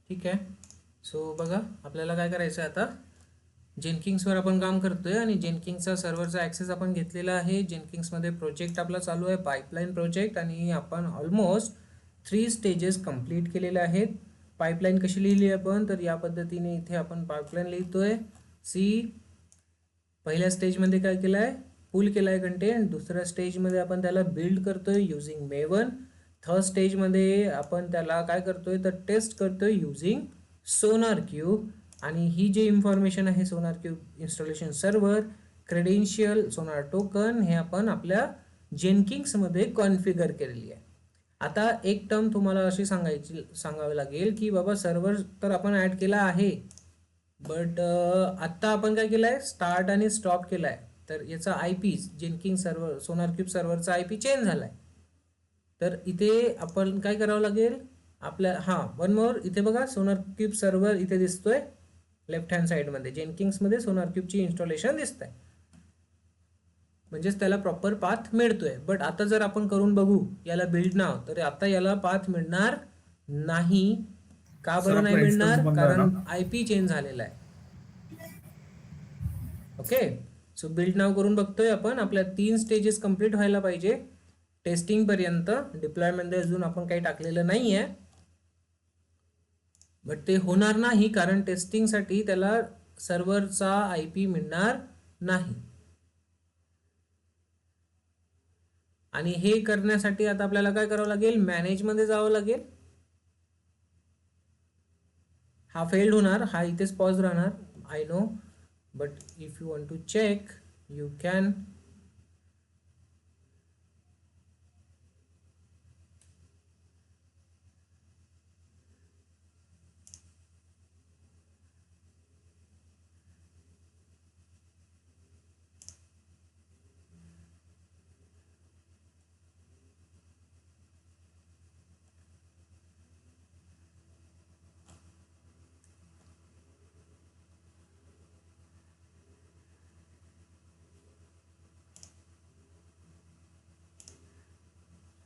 ठीक आहे. सो बघा आपल्याला काय करायचं आहे आता, जेनकिंग्सवर आपण काम करतोय आणि जेनकिंग्सचा सर्व्हरचा ॲक्सेस आपण घेतलेला आहे. जेनकिंग्समध्ये प्रोजेक्ट आपला चालू आहे पाईपलाईन प्रोजेक्ट, आणि आपण ऑलमोस्ट 3 स्टेजेस कंप्लीट केलेले आहेत. पाईपलाईन कशी लिहिली आपण, तर या पद्धतीने इथे आपण पाईपलाईन लिहितोय. सी पहिल्या स्टेजमध्ये काय केलं आहे, पुल केला आहे कंटेंट. दुसऱ्या स्टेजमध्ये आपण त्याला बिल्ड करतोय युझिंग मेवन. थर्ड स्टेजमध्ये आपण त्याला काय करतोय तर टेस्ट करतोय युझिंग सोनार क्यूब. आणि ही जी इन्फॉर्मेशन आहे सोनार क्यूब इन्स्टॉलेशन सर्व्हर, क्रेडेन्शियल, सोनार टोकन, हे आपण आपल्या जेनकिंग्समध्ये कॉन्फिगर केलेली आहे. आता एक टर्म तुम्हाला अशी सांगावी लागेल की बाबा सर्व्हर तर आपण ॲड केला आहे, बट आत्ता आपण काय केलं आहे, स्टार्ट आणि स्टॉप केला आहे. तर याचा I P, Jenkins server SonarQube सर्व्हरचा आय पी चेंज झाला आहे. तर इथे आपण काय करावं लागेल आपल्या, वन मोर, इथे बघा सोनार क्यूब सर्व्हर इथे दिसतोय लेफ्ट हँड साईडमध्ये. जेनकिंग्समध्ये सोनार क्यूबची इन्स्टॉलेशन दिसत आहे, म्हणजेच त्याला प्रॉपर पाथ मिळतोय. बट आता जर आपण करून बघू याला बिल्ड नाव, तर आता याला पाथ मिळणार नाही. का सर बरं नाही आपला इन्स्टन्स मिळणार, बंद आहे ना. कारण आय पी चेंज झालेला आहे. ओके, सो बिल्ड नाव करून बघतोय आपण. आपल्या 3 स्टेजेस कंप्लीट व्हायला पाहिजे टेस्टिंग पर्यंत. डिप्लॉयमेंट अजून आपण काही टाकलेलं नाही आहे, बट ते होणार नाही कारण टेस्टिंगसाठी त्याला सर्व्हरचा आय पी मिळणार नाही. आणि हे करण्यासाठी आता आपल्याला काय करावं लागेल, मॅनेजमध्ये जावं लागेल. हा फेल्ड होणार, हा इथेच पॉज राहणार, I know, but if you want to check you can.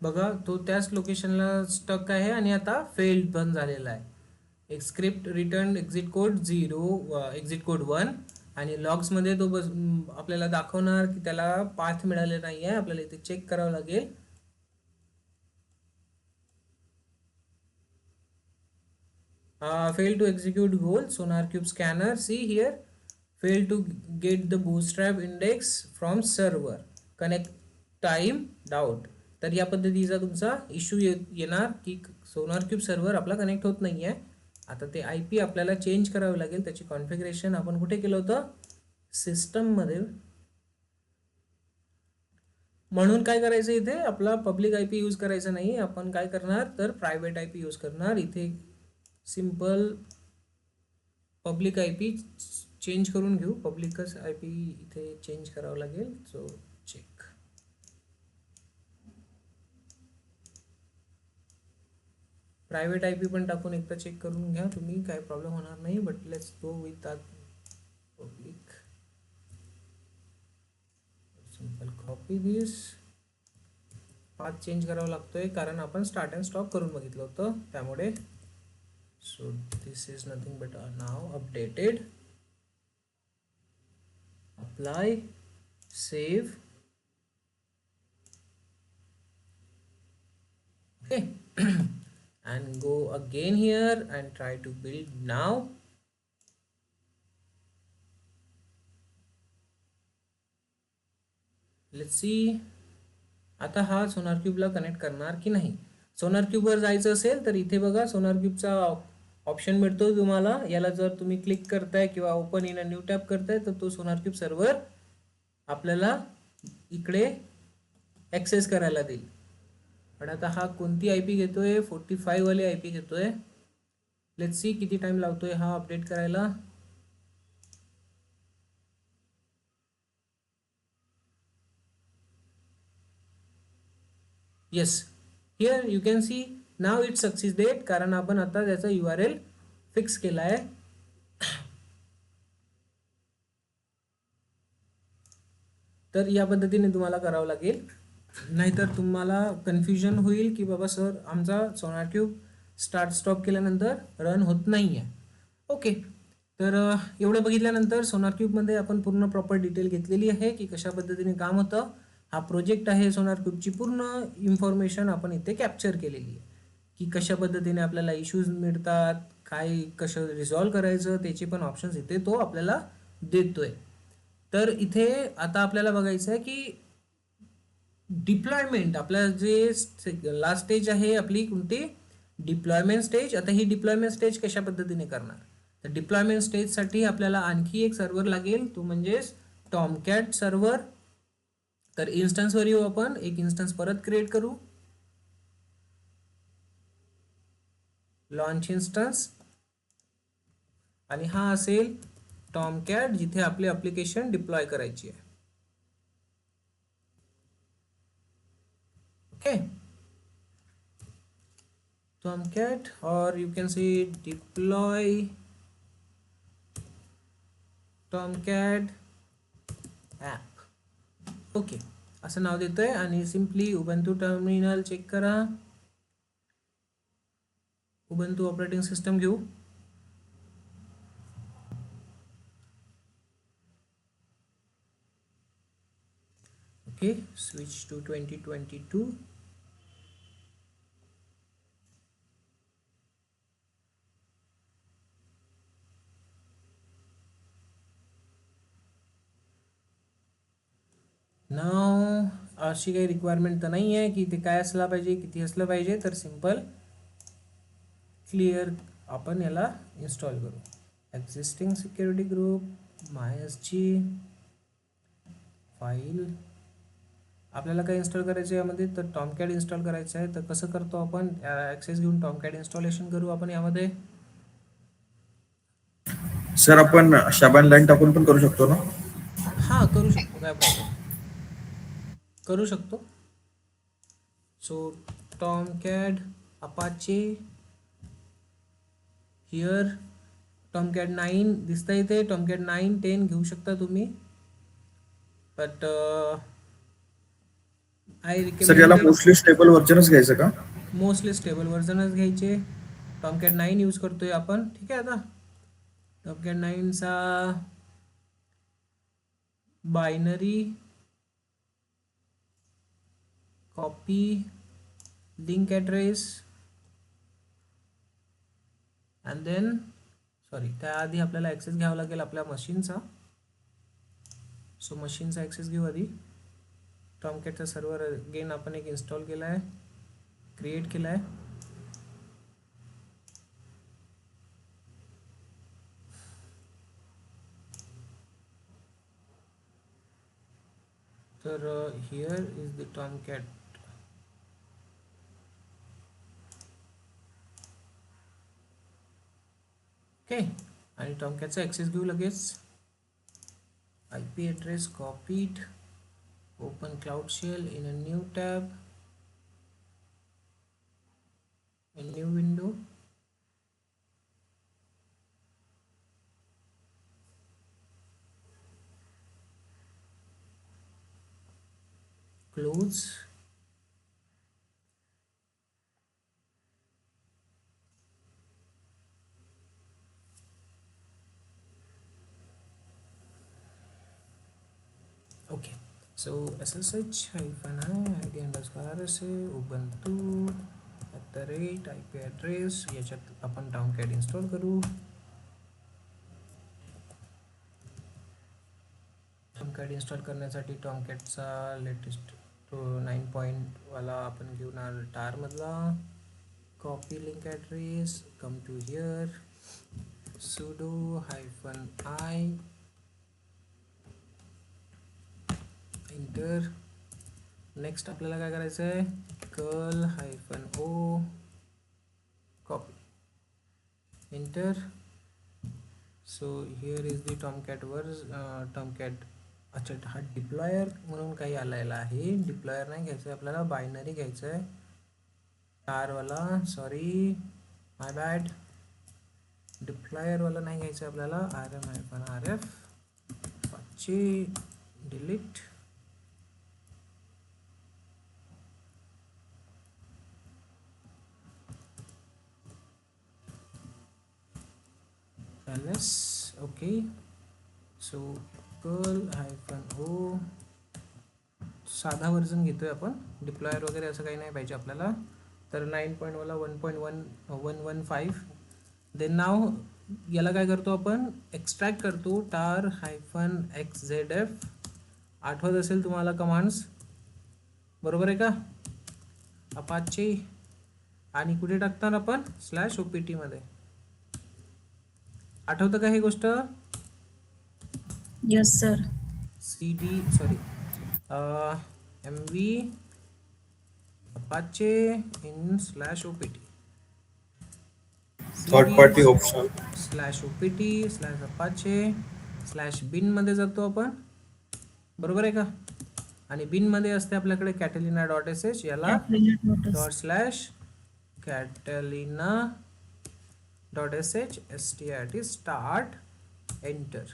बघा तो त्याच लोकेशनला स्टक आहे आणि आता फेल्ड बंद झालेला आहे. एक script return exit code 0, exit code 1, आणि लॉग्समध्ये तो आपल्याला दाखवणार की त्याला पाथ मिळाले नाही आहे. आपल्याला इथे चेक करावं लागेल. Fail to execute goal, sonar cube scanner, see here, fail to get the bootstrap index from server, connect time doubt. तर या पद्धतीचा तुमचा इश्यू येणार की सोनार क्यूब सर्व्हर आपला कनेक्ट होत नाही आहे. आता ते आय पी आपल्याला चेंज करावे लागेल. त्याची कॉन्फिगरेशन आपण कुठे केलं होतं, सिस्टममध्ये. म्हणून काय करायचं, इथे आपला पब्लिक आय पी यूज करायचा नाही. आपण काय करणार तर प्रायव्हेट आय पी यूज करणार. इथे simple public I P change करून घेऊ. पब्लिकच आय पी इथे चेंज करावं लागेल. So check, private I P पण टाकून एकदा चेक करून घ्या तुम्ही, काय प्रॉब्लेम होणार नाही. But let's go with public. Simple copy this. Path change करावा लागतोय कारण आपण स्टार्ट अँड स्टॉप करून बघितलं होतं त्यामुळे. So this is nothing but now updated. Apply, save. Okay. And go again here and try to build now. Let's see. आता हा सोनार क्यूबला कनेक्ट करणार की नाही. सोनार क्यूबवर जायचं असेल तर इथे बघा सोनार क्यूबचा ऑप्शन मिळतो तुम्हाला. याला जर तुम्ही क्लिक करताय किंवा open in a new tab करताय तर तो सोनार क्यूब सर्व्हर आपल्याला इकडे ॲक्सेस करायला देईल. पण आता हा कोणती आय पी घेतोय, 45 वाली आय पी घेतोय. लेट्स सी किती टाइम लावतोय हा अपडेट करायला. Yes, here you can see now it succeeded, कारण आपण आता त्याचा URL फिक्स केला आहे. तर या पद्धतीने तुम्हाला करावं लागेल, नाहीतर तुम्हाला कन्फ्युजन होईल की बाबा सर आमचा सोनार क्यूब स्टार्ट स्टॉप केल्यानंतर रन होत नाही आहे. ओके, तर एवढं बघितल्यानंतर सोनार क्यूबमध्ये आपण पूर्ण प्रॉपर डिटेल घेतलेली आहे की कशा पद्धतीने काम होतं. हा प्रोजेक्ट आहे सोनार क्यूबची पूर्ण इन्फॉर्मेशन आपण इथे कॅप्चर केलेली आहे की कशा पद्धतीने आपल्याला इश्यूज मिळतात, काय कसं रिझॉल्व करायचं त्याचे पण ऑप्शन्स इथे तो आपल्याला देतोय. तर इथे आता आपल्याला बघायचं आहे की डिप्लॉयमेंट आपल्या जे लास्ट स्टेज आहे आपली कोणती, डिप्लॉयमेंट स्टेज. आता ही डिप्लॉयमेंट स्टेज कशा पद्धतीने करणार, तर डिप्लॉयमेंट स्टेजसाठी आपल्याला आणखी एक सर्व्हर लागेल, तो म्हणजेच टॉमकॅट सर्व्हर. तर इन्स्टन्सवर येऊ, आपण एक इन्स्टन्स परत क्रिएट करू, लॉन्च इन्स्टन्स, आणि हा असेल टॉमकॅट जिथे आपली ॲप्लिकेशन डिप्लॉय करायची आहे. Okay, Tomcat, or you can say deploy Tomcat app. Okay, असं नाव देतोय आणि सिम्पली उबंतू टर्मिनल चेक करा. उबंतू ऑपरेटिंग सिस्टम घेऊ. Okay, switch to 2022. नाव अशी काही रिक्वायरमेंट तर नाही आहे की ते काय असला पाहिजे, किती असलं पाहिजे. तर सिंपल क्लिअर आपण याला इन्स्टॉल करू. Existing security group, MySG file. आपल्याला काय इन्स्टॉल करायचं आहे यामध्ये, तर टॉमकॅट इन्स्टॉल करायचं आहे. तर कसं करतो आपण, ॲक्सेस घेऊन टॉमकॅट इन्स्टॉलेशन करू आपण यामध्ये. सर आपण शाबान लाईन टाकून पण करू शकतो ना? हां, करू शकतो, काय प्रॉब्लेम, करू शकतो. सो टॉमकॅट अपाचे हिअर, टॉमकॅट 9 दिसतं इथे. टॉमकॅट 9, 10 घेऊ शकता तुम्ही, बट आय सर याला रिकमेंडेड मोस्टली स्टेबल व्हर्जनच घ्यायचं का? मोस्टली स्टेबल व्हर्जनच घ्यायचे. टॉमकॅट 9 यूज करतोय आपण, ठीक आहे. आता टॉमकॅट 9चा binary copy link address and then त्याआधी आपल्याला ॲक्सेस घ्यावा लागेल आपल्या मशीनचा. सो मशीनचा ॲक्सेस घेऊ आधी. टॉमकॅटचा सर्व्हर अगेन आपण एक इन्स्टॉल केला आहे, क्रिएट केला आहे. तर हिअर इज द टॉमकॅट. ओके, आणि टॉमकॅटचा ॲक्सेस घेऊ लगेच. IP address copied, open cloud shell in a new tab, a new window. Close. Okay, so SSH -i ID_RSA ubuntu @IP address याच्यात आपण टॉमकॅट इन्स्टॉल करू. टॉमकॅट इन्स्टॉल करण्यासाठी टॉमकॅटचा लेटेस्ट तो 9 वाला आपण घेऊन टारमधला. Copy link address, come to here, sudo -i enter. Next आपल्याला काय करायचं आहे, curl -o copy enter. So here is the Tomcat Tomcat. अच्छा, हा डिप्लॉयर म्हणून काही आलेला आहे. डिप्लॉयर नाही घ्यायचं आहे आपल्याला, बायनरी घ्यायचं आहे टारवाला. सॉरी, माय बॅड. डिप्लॉयरवाला नाही घ्यायचं आपल्याला. rm-rf ची delete. ls. Okay, so curl hyphen O, साधा वर्जन घेतोय आपण, डिप्लॉयर वगैरे असं काही नाही पाहिजे आपल्याला. तर 9.1ला 1.115. देन नाव याला काय करतो आपण, एक्स्ट्रॅक्ट करतो tar हायफन xzf. आठवत असेल तुम्हाला कमांड्स, बरोबर आहे का, अपाचे. आणि कुठे टाकणार आपण, /opt मध्ये. आठवतं का ही गोष्ट, Yes, sir. cd sorry mv apache in /opt, third party option. /opt/apache /bin मध्ये जातो आपण, बरोबर आहे का. आणि बिन मध्ये असते आपल्याकडे कॅटलिना डॉट sh, याला Catalina notice. /catalina dot sh strt start enter.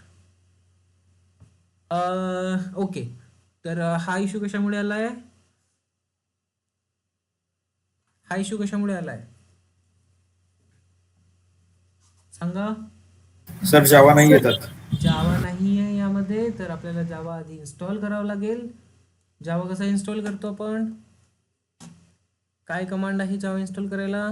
Okay, तर हा इश्यू कशामुळे आलाय, हा इश्यू कशामुळे आलाय सांगा. सर जावा नाही येतात. जावा नाही आहे यामध्ये, तर आपल्याला जावा आधी इन्स्टॉल करावं लागेल. जावा कसा इन्स्टॉल करतो आपण, काय कमांड आहे जावा इन्स्टॉल करायला,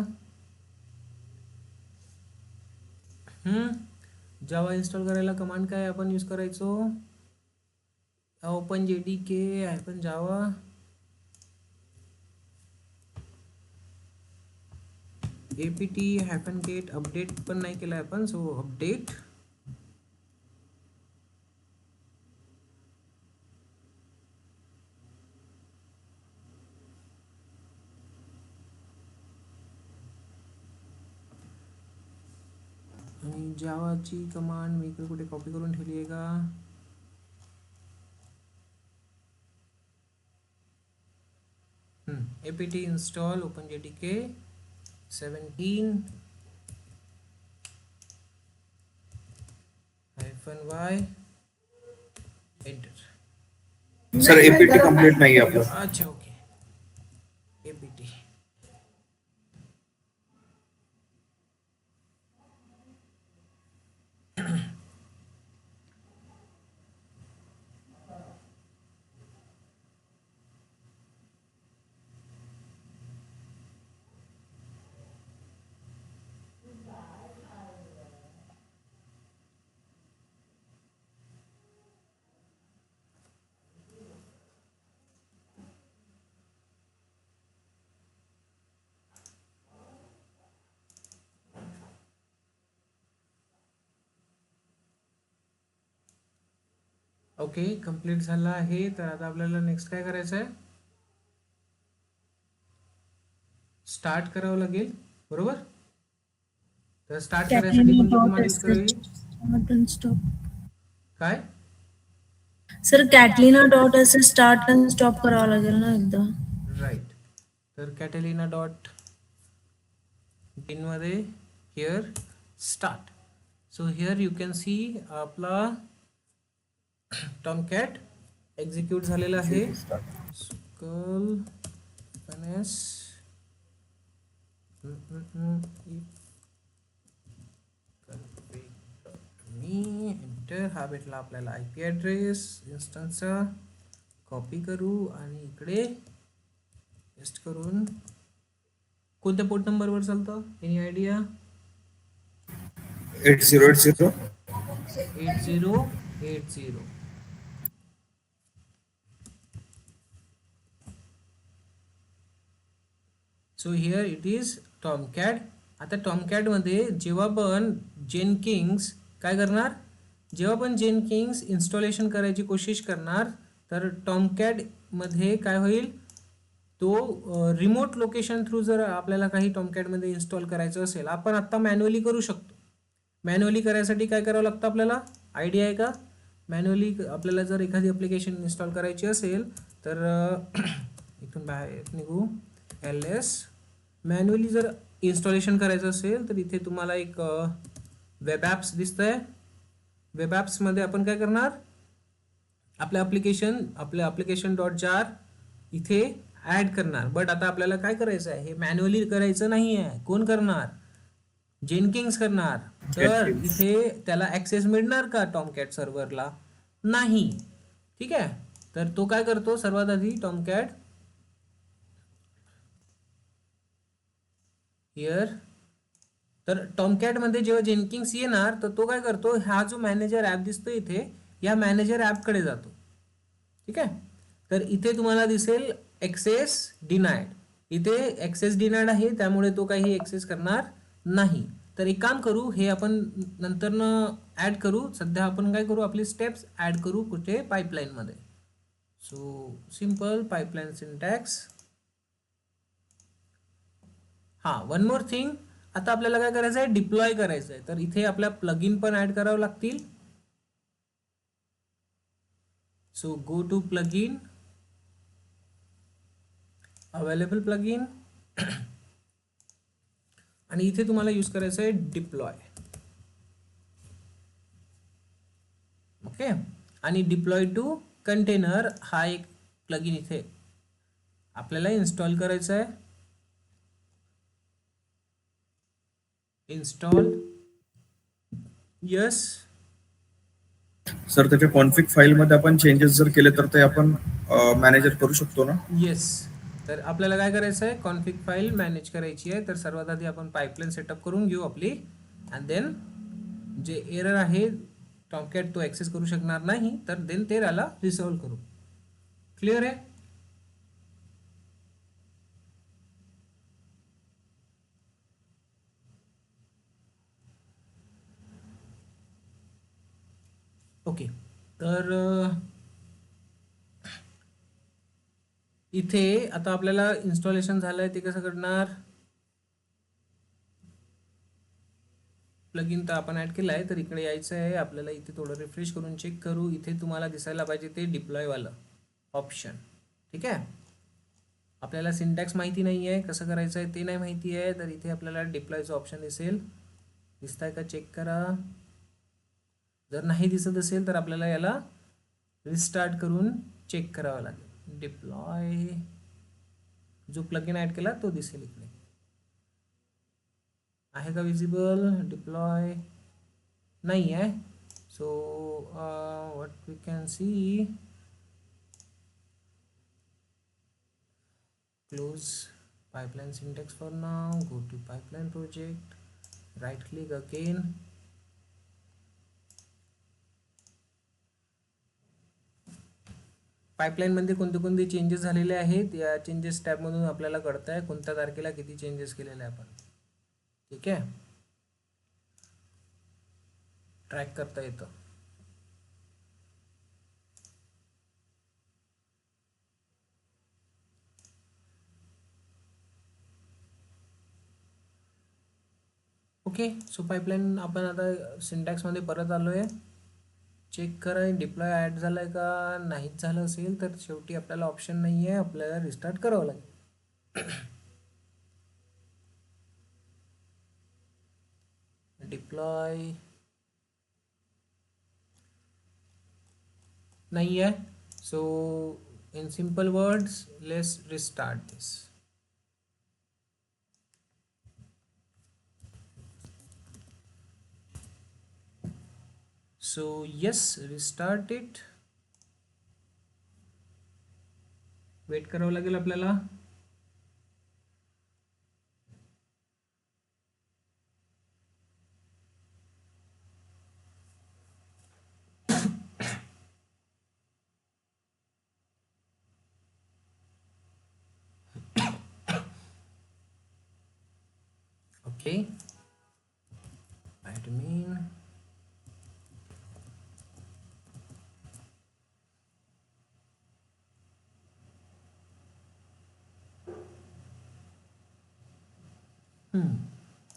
जावा इन्स्टॉल करायला कमांड काय आपण यूज करायचो, ओपन JDK हायफन जावा. apt हायफन गेट अपडेट पण नाही केलं आपण, सो अपडेट. आणि जावाची कमांड मी इकडे कुठे कॉपी करून ठेवली आहे का, apt install openjdk 17 -y enter. Sir APT complete नाही आहे आपलं. अच्छा, ओके, apt. ओके, कंप्लीट झालं आहे. तर आता आपल्याला नेक्स्ट काय करायचं आहे, स्टार्ट करावं लागेल, बरोबर. तर स्टार्ट करायसाठी Catalina कोणती dot कमांड यूज करावी, sh. Start and stop. काय, Sir, Catalina dot sh start and stop करावं लागेल ना एकदा. राईट. तर कॅटेलिना डॉट बिन मध्ये here start. So here you can C आपला टॉमकॅट एक्झिक्यूट झालेला आहे. स्कल फनेस मी एंटर. हा भेटला आपल्याला IP ॲड्रेस इन्स्टन्सचा, कॉपी करू आणि इकडे पेस्ट करून. कोणत्या पोर्ट नंबरवर चालतं, any idea, 8080. 8080. So here it is Tomcat. आता टॉमकॅटमध्ये जेव्हा पण जेनकिंग्स काय करणार, जेव्हा पण जेनकिंग्स इन्स्टॉलेशन करायची कोशिश करणार, तर टॉमकॅटमध्ये काय होईल, तो रिमोट लोकेशन थ्रू जर आपल्याला काही टॉमकॅटमध्ये इन्स्टॉल करायचं असेल, आपण आत्ता मॅन्युअली करू शकतो. मॅन्युअली करायसाठी काय करावं लागतं आपल्याला, आयडिया आहे का, मॅन्युअली आपल्याला जर एखादी ॲप्लिकेशन इन्स्टॉल करायची असेल तर इथून बाहेर निघू, ls. मॅन्युअली जर इन्स्टॉलेशन करायचं असेल तर इथे तुम्हाला एक वेब ॲप्स दिसतंय. वेब ॲप्समध्ये आपण काय करणार, आपलं ॲप्लिकेशन .jar इथे ॲड करणार. बट आता आपल्याला काय करायचं आहे, हे मॅन्युअली करायचं नाही आहे, कोण करणार, जेनकिंग्स करणार, तर इथे त्याला ऍक्सेस मिळणार का टॉमकॅट सर्व्हरला? नाही. ठीक आहे, तर तो काय करतो, सर्वात आधी टॉमकॅट हिअर, तर टॉमकॅट मध्ये जेव्हा जेनकिंग्स येणार तर तो काय करतो, हा जो मॅनेजर ऍप दिसतो इथे, या मॅनेजर ऍप कडे जातो. ठीक आहे, तर इथे तुम्हाला दिसेल एक्सेस डिनायड, इथे एक्सेस डिनायड आहे, त्यामुळे तो काही एक्सेस करणार नाही. तर एक काम करू, हे आपण नंतर ऍड करू, सध्या आपण काय करू, आपली स्टेप्स ऍड करू कुठे, पाईपलाईन मध्ये. So simple pipeline syntax. हा, वन मोर थिंग, आता आपल्याला काय करायचं आहे, डिप्लॉय करायचं आहे, तर इथे आपल्या प्लगइन पण ऍड करावं लागतील. So go to plugin, available plugin, आणि इथे तुम्हाला यूज करायचं आहे डिप्लॉय. ओके, आणि डिप्लॉय टू कंटेनर हा एक प्लगइन इथे आपल्याला इन्स्टॉल करायचा आहे. Install, yes. सर त्याच्या कॉन्फिग फाईल मध्ये आपण चेंजेस जर केले तर ते आपण मॅनेजर करू शकतो ना? येस, तर आपल्याला काय करायचं आहे, कॉन्फिग फाईल मॅनेज करायची आहे. तर सर्वात आधी आपण पाईपलाईन सेटअप करून घेऊ आपली, अँड देन जे एरर आहे टॉमकॅट तो ऍक्सेस करू शकणार नाही, तर देन ते त्याला रिसॉल्व करू. क्लिअर आहे? ओके, तर इथे आता आपल्याला इन्स्टॉलेशन झालंय, ते कसं करणार, प्लगइन तर आपण ऍड केलाय, तर इकडे यायचं आहे आपल्याला, इथे थोडं रिफ्रेश करून चेक करू, इथे तुम्हाला दिसायला पाहिजे ते डिप्लॉय वालं ऑप्शन. ठीक आहे, आपल्याला सिंटॅक्स माहिती नाही आहे, कसं करायचं आहे ते नाही माहिती आहे, तर इथे आपल्याला डिप्लॉयचं ऑप्शन दिसेल, दिसतंय का चेक करा. जर नाही दिसत असेल तर आपल्याला याला रिस्टार्ट करून चेक करावं लागेल. डिप्लॉय जो प्लगइन ऍड केला तो दिसेल इकडे, आहे का विजिबल? डिप्लॉय नाही आहे. So what we can see, close pipeline syntax for now, go to pipeline project, right click again, pipeline मध्ये कोणते कोणते चेंजेस झालेले आहेत, या चेंजेस टॅब मधून आपल्याला कळतं आहे कोणत्या तारखेला किती चेंजेस केलेले आहे आपण. ठीक आहे, ट्रॅक करता येतं. ओके, सो पाईपलाईन आपण आता सिंटॅक्स मध्ये परत आलो आहे. चेक करा डिप्लॉय ॲड झालाय का, नाहीच झालं असेल तर शेवटी आपल्याला ऑप्शन नाही आहे, आपल्याला रिस्टार्ट करावं लागेल. डिप्लॉय नहीं है, so in simple words let's restart this. So yes, restart it. Wait करावं लागेल आपल्याला. ओके, admin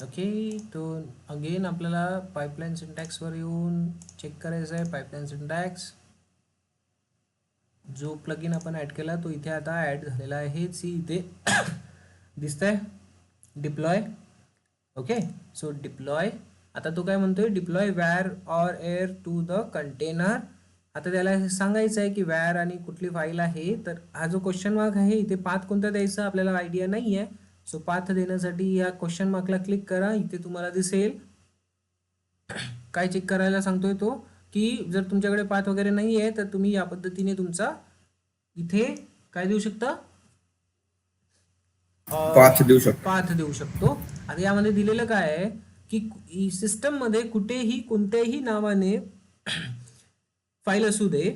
ओके, तो अगेन आपल्याला पाईपलाईन सिंटॅक्सवर येऊन चेक करायचं आहे. पाईपलाईन सिंटॅक्स जो प्लगइन आपण ॲड केला तो इथे आता ॲड झालेला आहे. सी इथे दिसतंय डिप्लॉय. ओके, सो डिप्लॉय, आता तो काय म्हणतोय, deploy war or ear to the container. आता त्याला हे सांगायचं आहे की वॅर आणि कुठली फाईल आहे. तर हा जो क्वेश्चन मार्क आहे इथे पाथ कोणता द्यायचा आपल्याला आयडिया नाही आहे, सो पाथ देण्यासाठी या क्वेश्चन मार्कला क्लिक करा. इथे तुम्हाला दिसेल काय चेक करायला सांगतोय तो, की जर तुमच्याकडे पाथ वगैरे नाही आहे तर तुम्ही या पद्धतीने तुमचा इथे काय देऊ शकता, पाथ देऊ शकतो. पाथ देऊ शकतो. आता यामध्ये दिलेलं काय आहे की सिस्टम मध्ये कुठेही कोणत्याही नावाने फाईल असू दे,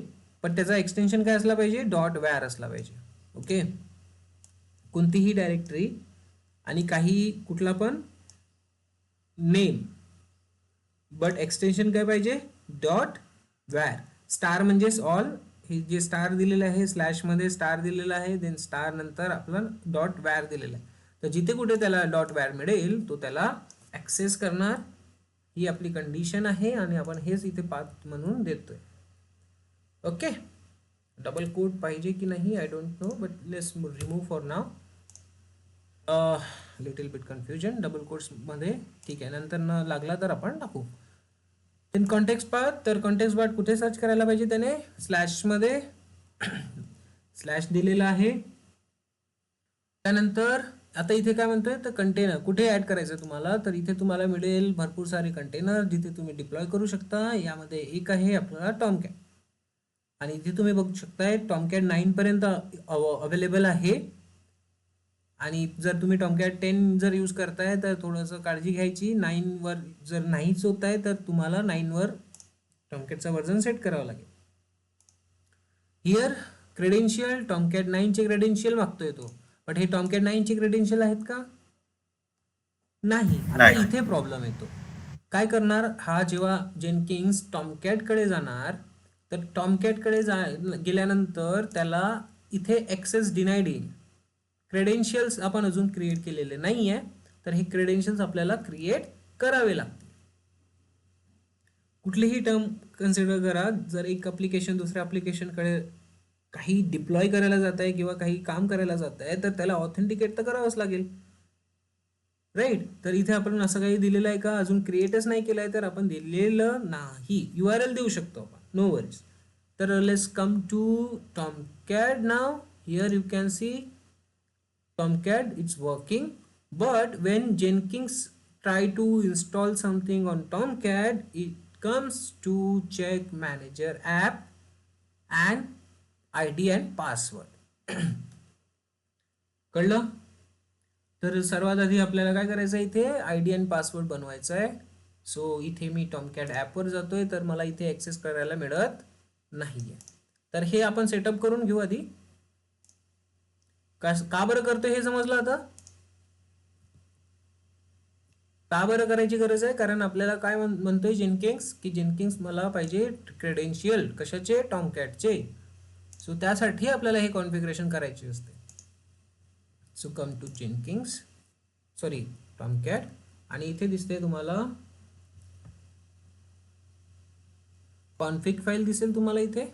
पण त्याचा एक्सटेन्शन काय असला पाहिजे, .var असला पाहिजे. ओके, कोणतीही डायरेक्टरी आणि काही कुठला पण नेम, बट एक्सटेन्शन काय पाहिजे, .var. स्टार म्हणजेच ऑल, हे जे स्टार दिलेलं आहे स्लॅश मध्ये स्टार दिलेला आहे, देन स्टार नंतर आपलं .var दिलेलं आहे. तर जिथे कुठे त्याला .var मिळेल तो त्याला ऍक्सेस करणार, ही आपली कंडिशन आहे आणि आपण हेच इथे पाथ म्हणून देतोय. ओके, डबल कोट पाहिजे की नाही I don't know, but let's remove for now. Little bit confusion double quotes मध्ये, ठीक आहे, नंतर न लागला तर आपण टाकू. इन कॉन्टेक्स्ट पाथ, तर कॉन्टेक्स्ट पाथ कुठे सर्च करायला पाहिजे, त्याने स्लॅश मध्ये स्लॅश दिलेला आहे. त्यानंतर आता इथे काय म्हणतोय, तर कंटेनर कुठे ऍड करायचं तुम्हाला, तर इथे तुम्हाला मिळेल भरपूर सारे कंटेनर जिथे तुम्ही डिप्लॉय करू शकता. यामध्ये एक आहे आपला टॉमकॅट, आणि इथे तुम्ही बघू शकताय टॉमकॅट 9 पर्यंत अवेलेबल आहे. आणि जर तुम्ही टॉमकॅट 10 जर यूज करताय तर थोडंसं काळजी घ्यायची. 9 वर जर नाहीच होत आहे तर तुम्हाला 9 वर टॉमकॅटचा व्हर्जन सेट करावा लागेल. हिअर क्रेडेन्शियल टॉमकॅट 9 चे क्रेडेन्शियल मागतोय तो, बट हे टॉमकॅट 9 चे क्रेडेन्शियल आहेत का, नाही. आता इथे प्रॉब्लेम येतो. काय करणार, हा जेव्हा जेनकिंग्स टॉमकॅट कडे जाणार तर टॉमकॅट कडे गेल्यानंतर त्याला इथे ऍक्सेस डिनाईड येईल. क्रेडेन्शियल्स आपण अजून क्रिएट केलेले नाही आहे, तर हे क्रेडेन्शियल्स आपल्याला क्रिएट करावे लागतील. कुठलीही टर्म कन्सिडर करा, जर एक ॲप्लिकेशन दुसऱ्या ॲप्लिकेशनकडे काही डिप्लॉय करायला जात आहे किंवा काही काम करायला जात आहे तर त्याला ऑथेंटिकेट तर करावंच लागेल, राईट. तर इथे आपण असं काही दिलेलं आहे का, अजून क्रिएटच नाही केलं आहे तर आपण दिलेलं नाही. URL देऊ शकतो आपण, नो वरीज. तर let's come to Tomcat now. Here you can see Tomcat, it's working, but when Jenkins try to install something on Tomcat, it comes to check manager app and ID and password. कळलं. तर सर्वात आधी आपल्याला काय करायचं आहे, इथे ID आणि पासवर्ड बनवायचा आहे. सो इथे मी टॉमकॅट ॲपवर जातोय तर मला इथे ॲक्सेस करायला मिळत नाहीये. तर हे आपण सेटअप करून घेऊ आधी. का बरं करतोय हे समजलं आता. का बरं करायची गरज आहे, कारण आपल्याला काय म्हणतोय जेनकिंग्स, की जेनकिंग्स मला पाहिजे क्रेडेन्शियल कशाचे, टॉमकॅटचे. सो त्यासाठी आपल्याला हे कॉन्फिगरेशन करायचे असते. सो कम टू जेनकिंग्स, सॉरी टॉमकॅट, आणि इथे दिसते तुम्हाला कॉन्फिग फाईल दिसेल तुम्हाला इथे.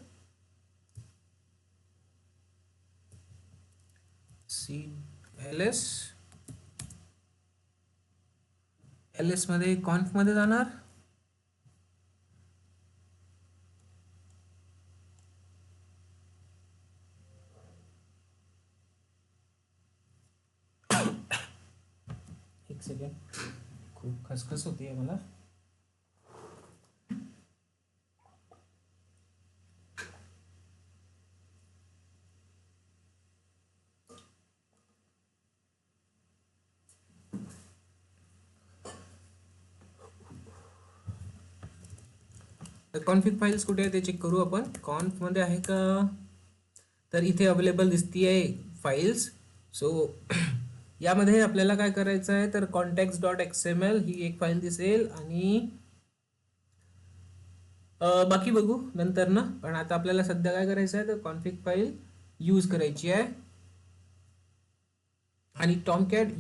ls मध्ये कॉन्फ मध्ये जाणार, एक सेकंड, खूप खसखस होती आहे मला. तर कॉन्फिग फाइल्स कुठे आहे ते चेक करू आपण. कॉन्फ मध्ये आहे का, तर इथे अवेलेबल दिसती आहे फाइल्स. सो यामध्ये आपल्याला काय करायचं आहे, तर context.xml ही एक फाईल दिसेल आणि बाकी बघू नंतर ना. पण आता आपल्याला सध्या काय करायचं आहे, तर कॉन्फिग फाईल यूज करायची आहे. आणि टॉमकॅट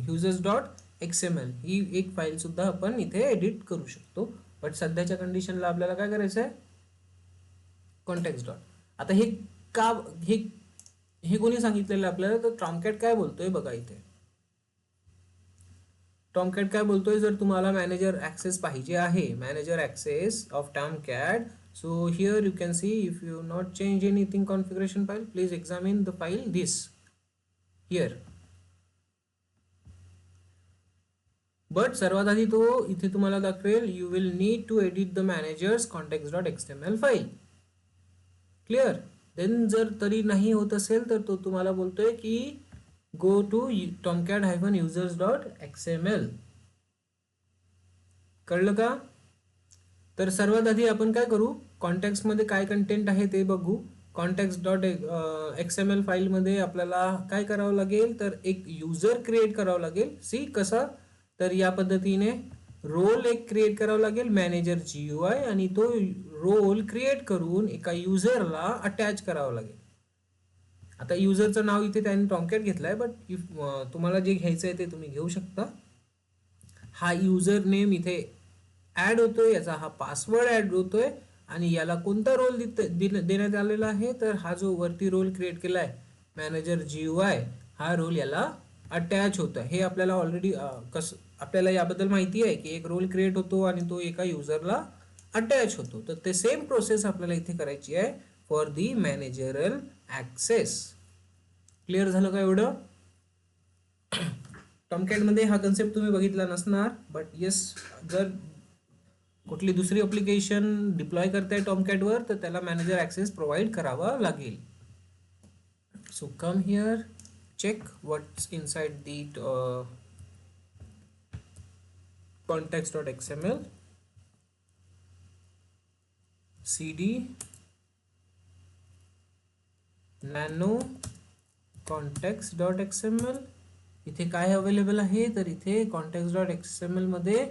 users.xml ही एक फाईल सुद्धा आपण इथे एडिट करू शकतो. बट सध्याच्या कंडिशनला आपल्याला काय करायचं आहे, कॉन्टेक्स्ट डॉट. आता हे का, हे कोणी सांगितलेलं आपल्याला, तर टॉमकॅट काय बोलतोय बघा इथे. टॉमकॅट काय बोलतोय, जर तुम्हाला मॅनेजर ऍक्सेस पाहिजे आहे, manager access of Tomcat. So here you can see, if you not change anything configuration file, please examine the file this. Here but सर्वात आधी तो इथे तुम्हाला दाखवेल you will need to edit the manager's context dot XML file. Clear. Then जर तरी नाही होत असेल तर तो तुम्हाला बोलतोय की गो टू tomcat-users.xml. कळलं का? तर सर्वात आधी आपण काय करू, कॉन्टेक्स्ट मध्ये काय कंटेंट आहे ते बघू. कॉन्टेक्स्ट डॉट एक्सएमएल फाईलमध्ये आपल्याला काय करावं लागेल, तर एक युजर क्रिएट करावं लागेल. सी कसा, तर या पद्धतीने रोल एक क्रिएट करावा लागेल मॅनेजर GUI, आणि तो रोल क्रिएट करून एका युजरला अटॅच करावा लागेल. आता युजरचं नाव इथे त्याने टॉमकॅट घेतलंय, बट इफ तुम्हाला जे घ्यायचं आहे ते तुम्ही घेऊ शकता. हा युजर नेम इथे ऍड होतोय, याचा हा पासवर्ड ऍड होतोय, आणि याला कोणता रोल देण्यात आलेला आहे, तर हा जो वरती रोल क्रिएट केलाय मॅनेजर GUI, हा रोल याला अटॅच होतं. हे आपल्याला ऑलरेडी आपल्याला याबद्दल माहिती आहे की एक रोल क्रिएट होतो आणि तो एका युजरला अटॅच होतो. तर ते सेम प्रोसेस आपल्याला इथे करायची आहे for the managerial access. Clear झालं का एवढं? टॉमकॅटमध्ये हा कन्सेप्ट तुम्ही बघितला नसणार, बट येस, जर कुठली दुसरी अप्लिकेशन डिप्लॉय करताय टॉमकॅटवर तर त्याला मॅनेजर ऍक्सेस प्रोव्हाइड करावा लागेल. So come here, check what's inside the context.xml, cd nano context.xml. इथे काय अवेलेबल आहे, तर इथे context.xml मध्ये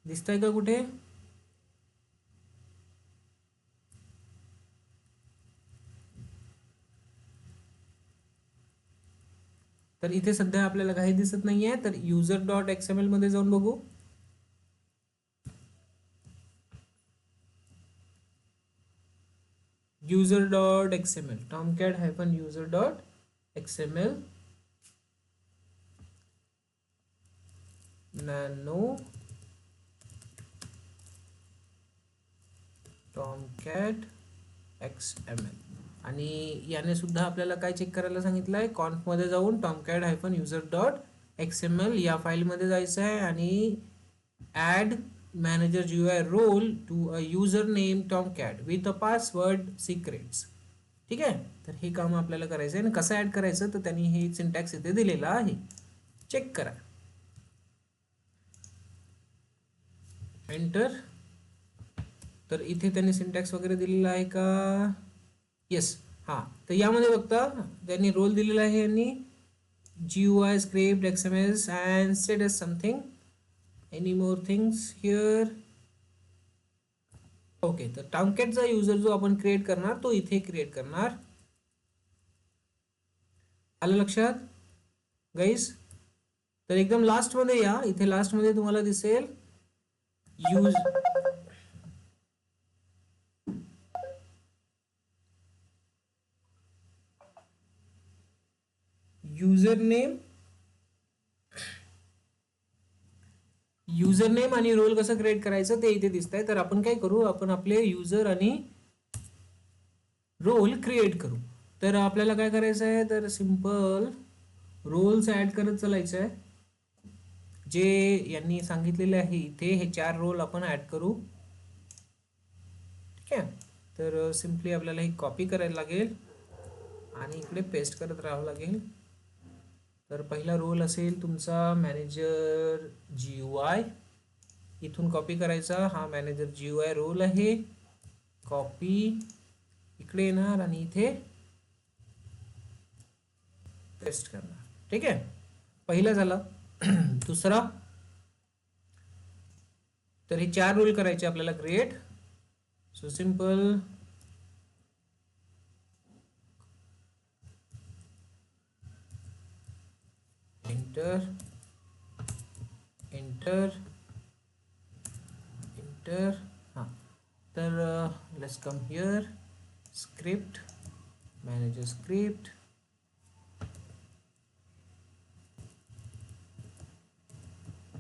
दिसतंय का कुठे? तर इथे सध्या आपल्याला काही दिसत नाहीये. तर user.xml मध्ये जाऊन बघू. user.xml, tomcat-user.xml, nano tomcat XML, आणि याने सुद्धा आपल्याला काय चेक करायला सांगितलंय, कॉन्फ मध्ये जाऊन tomcat-user.xml या फाईल मध्ये जायचं आहे आणि add manager GUI role to a username Tomcat with a password secrets. ठीक आहे, तर हे काम आपल्याला करायचं आहे. आणि कसं ऍड करायचं, तर त्यांनी हे सिंटॅक्स इथे दिलेला आहे, चेक करा. एंटर. तर इथे त्यांनी सिंटॅक्स वगैरे दिलेला आहे का? येस, हां. तर यामध्ये बघता त्यांनी रोल दिलेला आहे यांनी GUI script XMS and set as something. Any more things here? Okay, तर टॉमकॅटचा युजर जो आपण क्रिएट करणार तो इथे क्रिएट करणार. आलं लक्षात गाईस? तर एकदम लास्ट मध्ये या, इथे लास्ट मध्ये तुम्हाला दिसेल युजर नेम आणि रोल कसं क्रिएट करायचं ते इथे दिसतंय. तर आपण काय करू, आपण आपले युजर आणि रोल क्रिएट करू. तर आपल्याला काय करायचं आहे, तर सिंपल रोल्स ऍड करत चालायचं आहे, जे यांनी सांगितलेले आहे इथे. हे 4 रोल आपण ऍड करू. ठीक आहे, तर सिंपली आपल्याला ही कॉपी करायला लागेल आणि इकडे पेस्ट करत राहावं लागेल. तर पहिला रोल असेल तुमचा मॅनेजर GUI, इथून कॉपी करायचा. हा मॅनेजर GUI रोल आहे, कॉपी इकडे येणार आणि इथे पेस्ट करणार. ठीक आहे, पहिला झाला. दुसरा, तर हे 4 रोल करायचे आपल्याला create. So simple enter enter enter. हां, तर let's come here, script, manager script,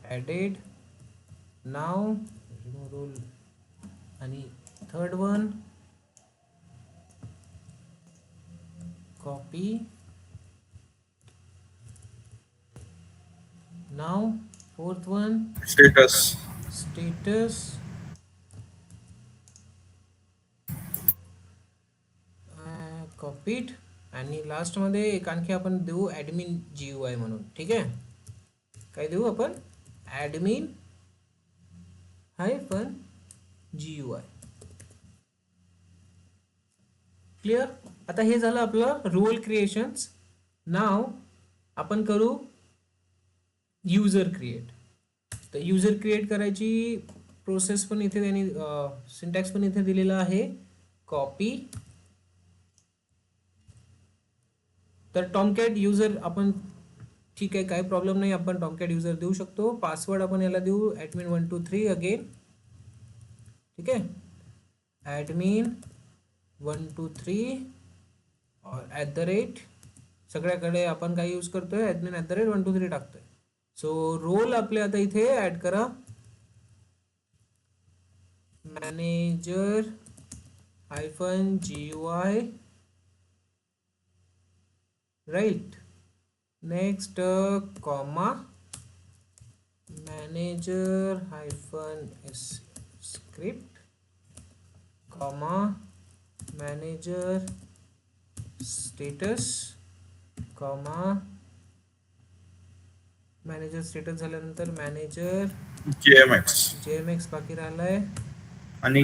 added, now remove role, आणि third one copy now fourth one status. Status copied आणि लास्टमध्ये एक आणखी आपण देऊ ॲडमिन GUI म्हणून. ठीक आहे, काय देऊ आपण ॲडमिन -GUI. क्लिअर. आता हे झालं आपलं रोल क्रिएशन्स. नाव आपण करू युजर क्रिएट. तर युजर क्रिएट करायची प्रोसेस पण इथे त्यांनी सिंटॅक्स पण इथे दिलेला आहे. कॉपी. तर टॉमकॅट युजर आपण ठीक आहे, काही प्रॉब्लेम नाही, आपण टॉमकॅट युजर देऊ शकतो. पासवर्ड आपण याला देऊ admin 123 अगेन. ठीक आहे, admin 123 @ सगळ्याकडे आपण काय यूज करतोय admin @123 टाकतोय. सो रोल आपले आता इथे ऍड करा manager -GUI. Right. Next comma manager -script comma manager status comma manager status झाल्यानंतर मॅनेजर JMX बाकी राहिलाय आणि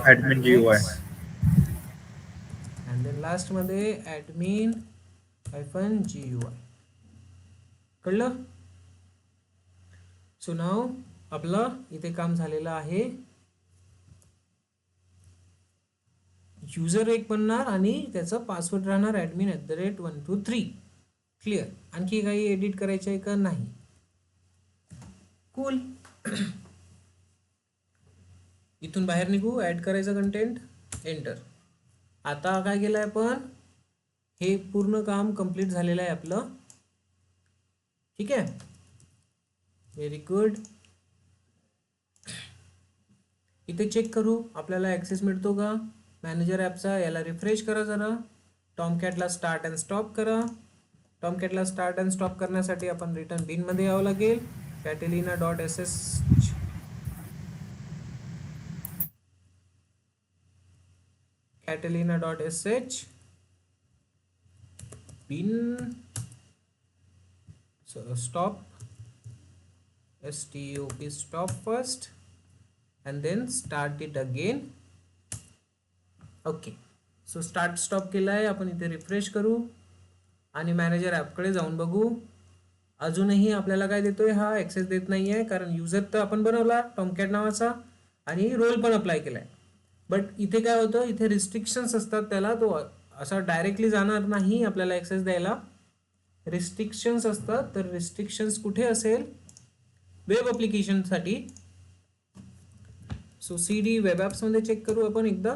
admin GUI. And then last मध्ये admin -GUI. कळलं. सो नाव आपलं इथे काम झालेलं आहे. युजर एक बनणार आणि त्याचा पासवर्ड राहणार admin @123. क्लिअर. आणखी काही एडिट करायचं आहे का नाही. कूल. इथून बाहेर निघू. ऍड करायचं कंटेंट. एंटर. आता काय केलंय आपण, हे पूर्ण काम कंप्लीट झालेलं आहे आपलं. ठीक आहे, व्हेरी गुड. इथे चेक करू आपल्याला ऍक्सेस मिळतो का मॅनेजर ॲपचा. याला रिफ्रेश करा जरा. टॉमकॅटला स्टार्ट अँड स्टॉप करा. टॉमकॅटला स्टार्ट अँड स्टॉप करण्यासाठी आपण रिटर्न बिन मध्ये यावं लागेल. catalina.sh bin stop stop first and then start it again. Okay. So start stop केला आहे आपण. इथे रिफ्रेश करू आणि मॅनेजर ॲपकडे जाऊन बघू. अजूनही आपल्याला काय देतोय हा ॲक्सेस देत नाही आहे, कारण युजर तर आपण बनवला टॉमकॅट नावाचा आणि रोल पण अप्लाय केलाय. बट इथे काय होतं, इथे रिस्ट्रिक्शन्स असतात त्याला. तो असा डायरेक्टली जाणार नाही आपल्याला ॲक्सेस द्यायला. रिस्ट्रिक्शन्स असतात. तर रिस्ट्रिक्शन्स कुठे असेल, वेब ॲप्लिकेशनसाठी. सो CD वेब ॲप्समध्ये चेक करू आपण एकदा.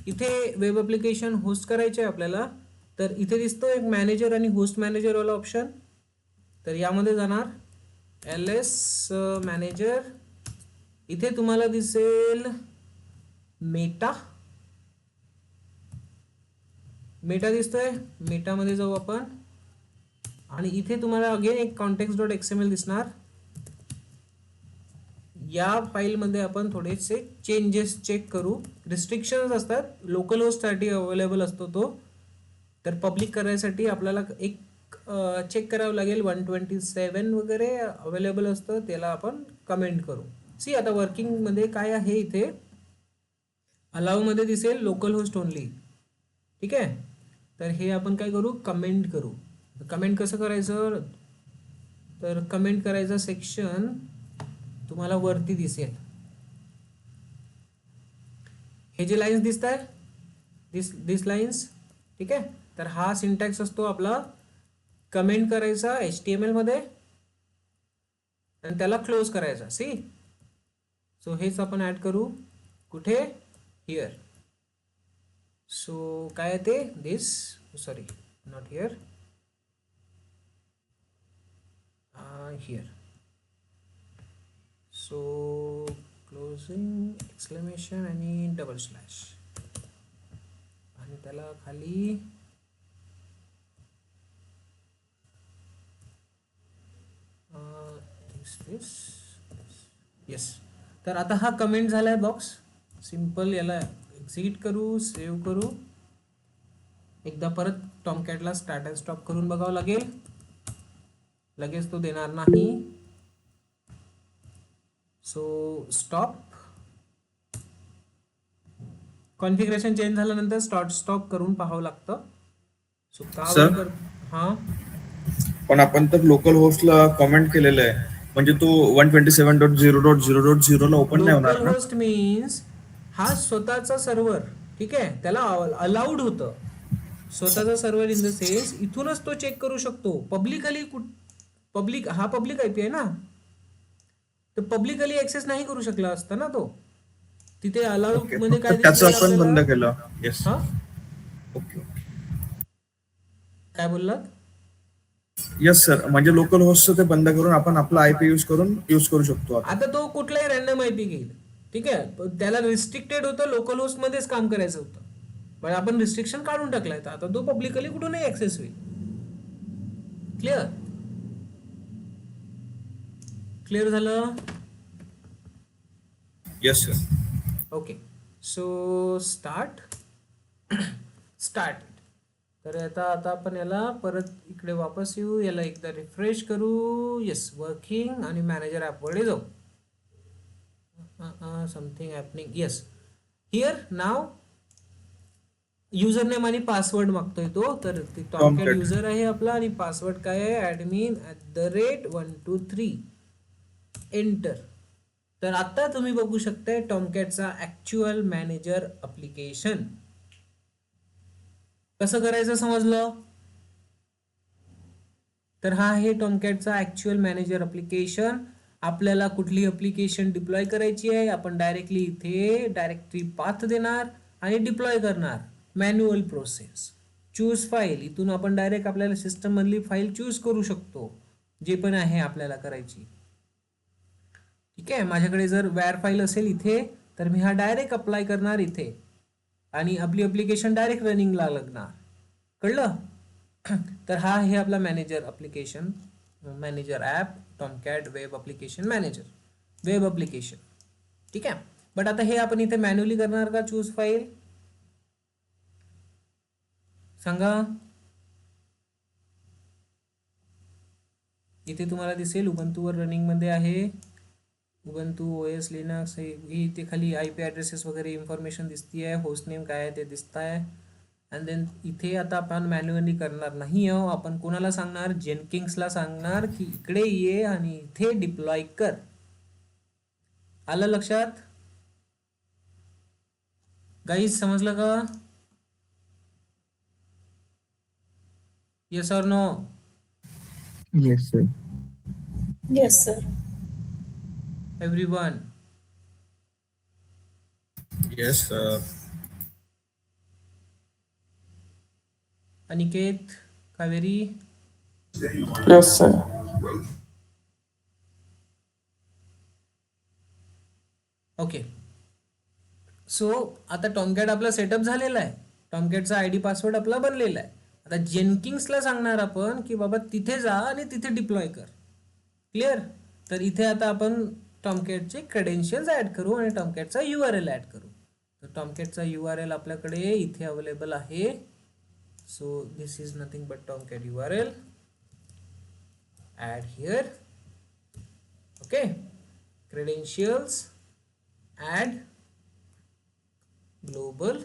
इथे वेब ॲप्लिकेशन होस्ट करायचे आहे आपल्याला. तर इथे दिसतो एक मॅनेजर आणि होस्ट मॅनेजरवाला ऑप्शन. तर यामध्ये जाणार LS मॅनेजर. इथे तुम्हाला दिसेल मेटा दिसतोय. मेटामध्ये जाऊ आपण आणि इथे तुम्हाला अगेन एक context.xml दिसणार. या फाईलमध्ये आपण थोडेसे चेंजेस चेक करू. रिस्ट्रिक्शन्स असतात, लोकल होस्टसाठी अवेलेबल असतो तो. तर पब्लिक करायसाठी आपल्याला एक चेक करावं लागेल. 127 वगैरे अवेलेबल असतं, त्याला आपण कमेंट करू. सी आता वर्किंगमध्ये काय आहे, इथे अलाउमध्ये दिसेल लोकल होस्ट ओनली. ठीक आहे, तर हे आपण काय करू, कमेंट करू. कमेंट कसं करायचं, तर कमेंट करायचं सेक्शन तुम्हाला वरती दिसेल. हे जे लाईन्स दिसत आहे, दिस लाईन्स. ठीक आहे, तर हा सिंटॅक्स असतो आपला. कमेंट करायचा HTML मध्ये आणि त्याला क्लोज करायचा. सी, सो हेच आपण ऍड करू. कुठे, हिअर. सो काय ते, this, sorry not here, here. So closing exclamation आणि डबल स्लॅश आणि त्याला खाली येस. तर आता हा कमेंट झालाय बॉक्स. सिंपल याला एक्झिट करू, सेव्ह करू, एकदा परत टॉमकॅटला स्टार्ट अँड स्टॉप करून बघावं लागेल. लगेच तो देणार नाही. So stop. कॉन्फिगरेशन चेंज झाल्यानंतर स्टॉप करून पाहावं लागतं. सो का सर बरं हा पण आपण तर लोकल होस्टला कमेंट केलेलं आहे, म्हणजे तो 127.0.0.0 ला ओपन नाही होणार लोकल ना. होस्ट मीन्स हा स्वतःचा सर्व्हर, ठीक आहे, त्याला अलाउड होतं. स्वतःचा सर्व्हर इन द सेन्स इथूनच तो चेक करू शकतो. पब्लिकली पब्लिक हा पब्लिक आयपी आहे ना, तर पब्लिकली ऍक्सेस नाही करू शकला असता ना तो. तिथे अलाउड ओके, मध्ये फक्त काय त्याचं दिसलेलं आपण आपल्याला? बंद केलं. येस. हा ओके ओके. काय बोललात? येस सर, म्हणजे लोकल होस्टचं ते बंद करून आपण आपला आयपी यूज करू शकतो आता. आता तो कुठलाही रॅन्डम आयपी घेईल, ठीक आहे. पण त्याला रिस्ट्रिक्टेड होतं, लोकल होस्ट मध्येच काम करायचं होतं, पण आपण रिस्ट्रिक्शन काढून टाकलाय. तर आता तो पब्लिकली कुठूनही ऍक्सेस होईल. क्लिअर? क्लिअर झालं? Yes sir. Okay. So start. तर आता आपण याला परत इकडे वापस येऊ, याला एकदा रिफ्रेश करू. येस, वर्किंग, आणि मॅनेजर ॲपकडे जाऊ. Something happening. Yes, here now user name आणि पासवर्ड मागतोय तो. तर ते टॉमकॅट टॉमकॅट. युजर आहे आपला, आणि पासवर्ड काय आहे? admin@123. एंटर. तर आता तुम्ही बघू शकताय टॉमकॅटचा ऍक्च्युअल मॅनेजर अप्लिकेशन. कसं करायचं समजलं? तर हा आहे टॉमकॅटचा ऍक्च्युअल मॅनेजर अप्लिकेशन. आपल्याला कुठली अप्लिकेशन डिप्लॉय करायची आहे, आपण डायरेक्टली इथे डायरेक्टरी पाथ देणार आणि डिप्लॉय करणार. Manual process. चूज फाईल, इथून आपण डायरेक्ट आपल्याला सिस्टम मधली फाईल चूज करू शकतो, जे पण आहे आपल्याला करायची. ठीक आहे, माझ्याकडे जर वॅर फाईल असेल इथे, तर मी हा डायरेक्ट अप्लाय करणार इथे, आणि आपली अप्लिकेशन डायरेक्ट रनिंगला लागणार. कळलं? तर हा आहे आपला manager application, manager app, Tomcat web application manager, web application. ठीक आहे. बट आता हे आपण इथे मॅन्युअली करणार का चूज फाईल? सांगा. इथे तुम्हाला दिसेल उबंतूवर रनिंग मध्ये आहे. उबंतू ओएस लिनक्स हे इथे खाली आयपी ॲड्रेसेस वगैरे इन्फॉर्मेशन दिसती आहे. होस्ट नेम काय आहे ते दिसत आहे. अँड देन इथे आता आपण मॅन्युअली करणार नाही आहो. आपण कोणाला सांगणार? जेनकिंग्सला सांगणार की इकडे ये आणि इथे डिप्लॉय कर. आलं लक्षात? गाईज समजलं का? Yes or no? Yes sir. Yes, sir. Everyone? Yes sir. Aniket, Kaveri? Yes, sir. Okay. So आता टॉमकॅट आपला सेटअप झालेला आहे. टॉमकॅटचा आयडी पासवर्ड आपला बनलेला आहे. आता जेनकिंग्सला सांगणार आपण की बाबा तिथे जा आणि तिथे डिप्लॉय कर. क्लिअर? तर इथे आता आपण टॉमकॅटचे क्रेडेन्शियल्स ऍड करू आणि टॉमकॅटचा URL ऍड करू. तर टॉमकॅटचा URL आपल्याकडे इथे अवेलेबल आहे. So this is nothing but Tomcat URL. Add here. Okay. Credentials, add global,